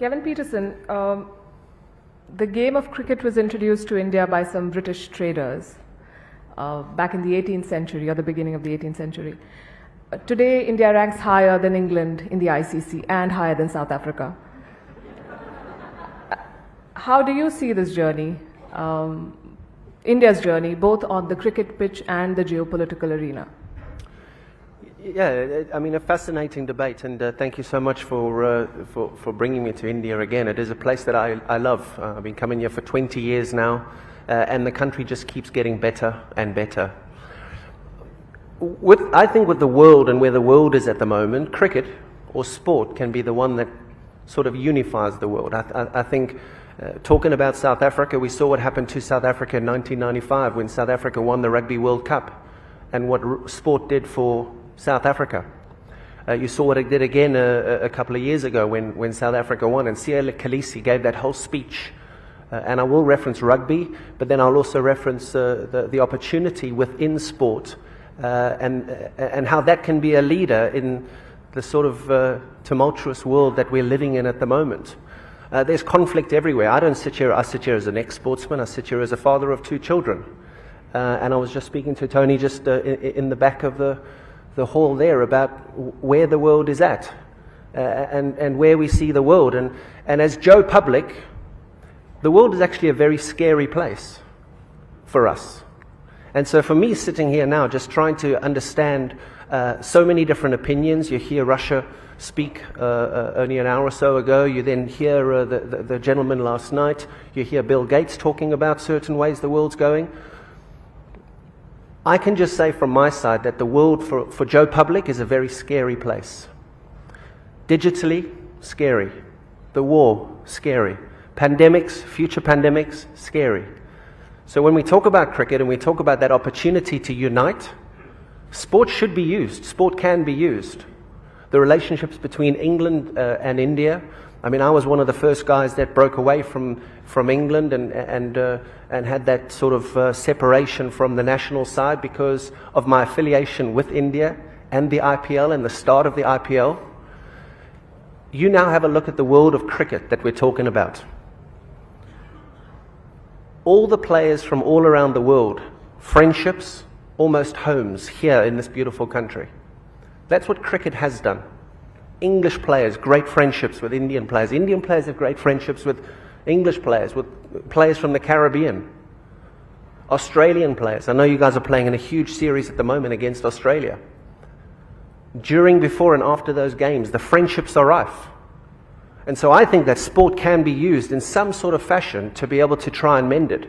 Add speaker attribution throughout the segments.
Speaker 1: Kevin Pietersen, the game of cricket was introduced to India by some British traders back in the 18th century or the beginning of the 18th century. Today, India ranks higher than England in the ICC and higher than South Africa. How do you see this journey, India's journey, both on the cricket pitch and the geopolitical arena?
Speaker 2: Yeah, I mean, a fascinating debate, and thank you so much for bringing me to India again. It is a place that I love. I've been coming here for 20 years now, and the country just keeps getting better and better. I think with the world and where the world is at the moment, cricket or sport can be the one that sort of unifies the world. I think talking about South Africa, we saw what happened to South Africa in 1995 when South Africa won the Rugby World Cup, and what sport did for South Africa. You saw what it did again a couple of years ago when South Africa won, and Siya Kolisi gave that whole speech. And I will reference rugby, but then I'll also reference the opportunity within sport and how that can be a leader in the sort of tumultuous world that we're living in at the moment. There's conflict everywhere. I sit here as an ex-sportsman. I sit here as a father of 2 children. And I was just speaking to Tony just in the back of the hall there about where the world is at and where we see the world. And as Joe Public, the world is actually a very scary place for us. And so for me, sitting here now, just trying to understand so many different opinions. You hear Russia speak only an hour or so ago. You then hear the gentleman last night. You hear Bill Gates talking about certain ways the world's going. I can just say from my side that the world for Joe Public is a very scary place. Digitally, scary. The war, scary. Pandemics, future pandemics, scary. So when we talk about cricket and we talk about that opportunity to unite, sport should be used. Sport can be used. The relationships between England and India. I mean, I was one of the first guys that broke away from England and had that sort of separation from the national side because of my affiliation with India and the IPL and the start of the IPL. You now have a look at the world of cricket that we're talking about. All the players from all around the world, friendships, almost homes here in this beautiful country. That's what cricket has done. English players, great friendships with Indian players. Indian players have great friendships with English players, with players from the Caribbean. Australian players. I know you guys are playing in a huge series at the moment against Australia. During, before and after those games, the friendships are rife. And so I think that sport can be used in some sort of fashion to be able to try and mend it.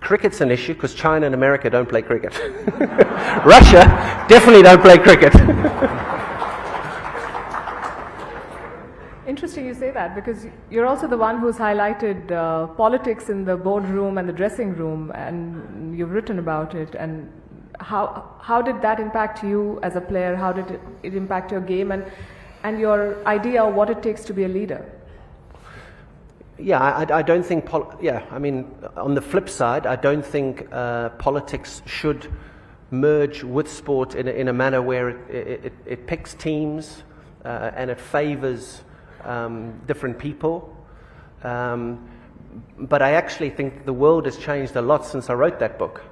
Speaker 2: Cricket's an issue because China and America don't play cricket. Russia definitely don't play cricket.
Speaker 1: Interesting you say that, because you're also the one who's highlighted politics in the boardroom and the dressing room, and you've written about it. And how did that impact you as a player? How did it impact your game and your idea of what it takes to be a leader?
Speaker 2: Yeah, I don't think, I mean, on the flip side, I don't think politics should merge with sport in a manner where it picks teams and it favors different people. But I actually think the world has changed a lot since I wrote that book.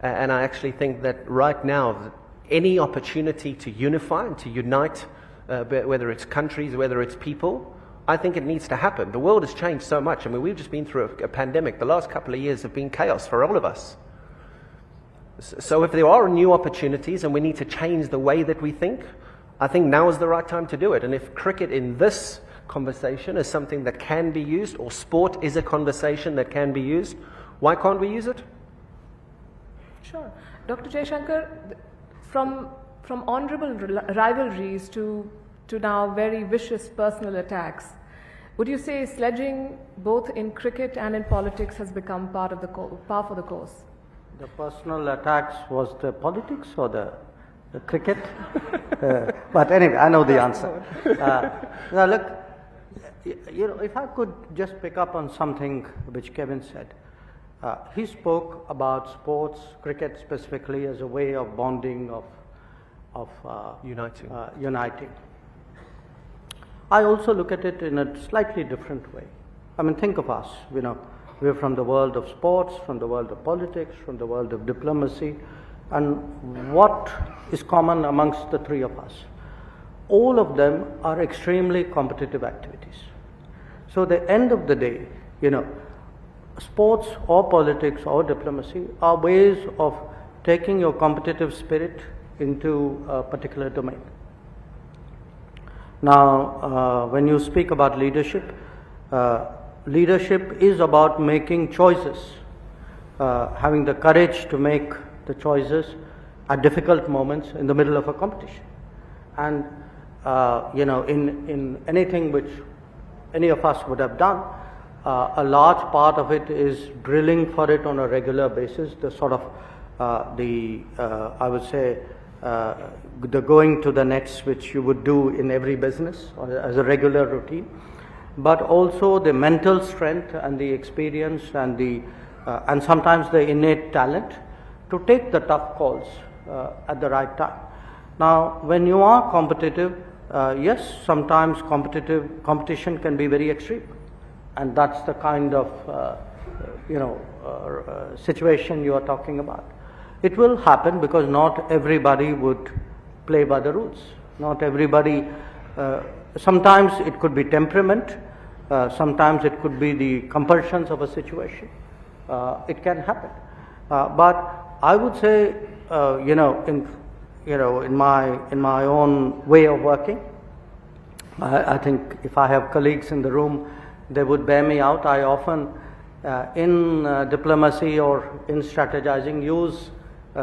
Speaker 2: And I actually think that right now, any opportunity to unify and to unite, whether it's countries, whether it's people, I think it needs to happen. The world has changed so much. I mean, we've just been through a pandemic. The last couple of years have been chaos for all of us. So if there are new opportunities and we need to change the way that we think, I think now is the right time to do it. And if cricket in this conversation is something that can be used, or sport is a conversation that can be used, why can't we use it?
Speaker 1: Sure. Dr. Jaishankar, from honorable rivalries to now very vicious personal attacks, would you say sledging both in cricket and in politics has become par for the course?
Speaker 3: The personal attacks was the politics or the cricket? But anyway, I know the answer. Now look, you know, if I could just pick up on something which Kevin said. He spoke about sports, cricket specifically, as a way of bonding, of uniting. I also look at it in a slightly different way. I mean, think of us, we're from the world of sports, from the world of politics, from the world of diplomacy, and what is common amongst the three of us? All of them are extremely competitive activities. So at the end of the day, sports or politics or diplomacy are ways of taking your competitive spirit into a particular domain. Now, when you speak about leadership, leadership is about making choices, having the courage to make the choices at difficult moments in the middle of a competition. And, in anything which any of us would have done, a large part of it is drilling for it on a regular basis, the sort of, I would say, the going to the nets which you would do in every business or as a regular routine, but also the mental strength and the experience and sometimes the innate talent to take the tough calls at the right time. Now, when you are competitive, yes, sometimes competition can be very extreme, and that's the kind of situation you are talking about. It will happen because not everybody would play by the rules. Not everybody. Sometimes it could be temperament. Sometimes it could be the compulsions of a situation. It can happen. But I would say, in my own way of working, I think if I have colleagues in the room, they would bear me out. I often, in diplomacy or in strategizing, use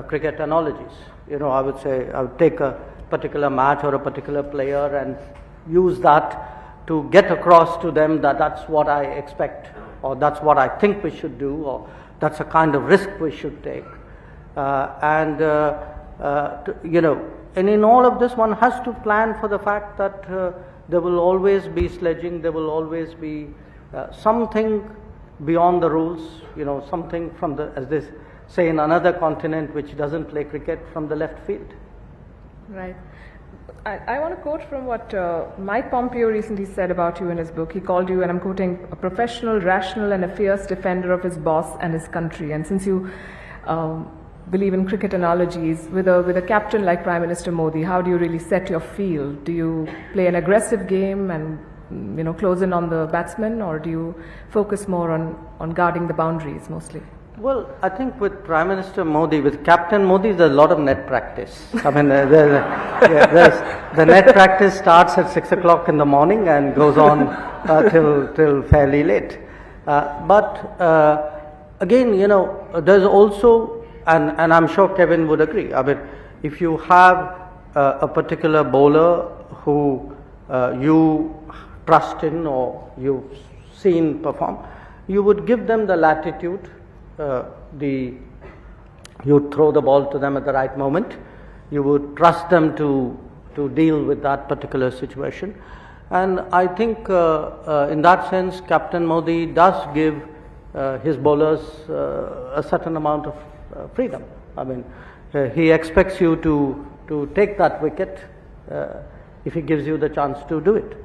Speaker 3: cricket analogies. I would say I would take a particular match or a particular player and use that to get across to them that that's what I expect, or that's what I think we should do, or that's a kind of risk we should take. And in all of this, one has to plan for the fact that there will always be sledging, there will always be something beyond the rules, something from as they say in another continent which doesn't play cricket, from the left field.
Speaker 1: Right. I want to quote from what Mike Pompeo recently said about you in his book. He called you, and I'm quoting, a professional, rational, and a fierce defender of his boss and his country. And since you believe in cricket analogies, with a captain like Prime Minister Modi, how do you really set your field? Do you play an aggressive game and close in on the batsman, or do you focus more on guarding the boundaries mostly?
Speaker 3: Well, I think with Prime Minister Modi, with Captain Modi, there's a lot of net practice. I mean, the net practice starts at 6 o'clock in the morning and goes on till fairly late. But again, there's also, and I'm sure Kevin would agree, I mean, if you have a particular bowler who you trust in or you've seen perform, you would give them the latitude. You throw the ball to them at the right moment. You would trust them to deal with that particular situation. And I think in that sense, Captain Modi does give his bowlers a certain amount of freedom. I mean, he expects you to take that wicket if he gives you the chance to do it.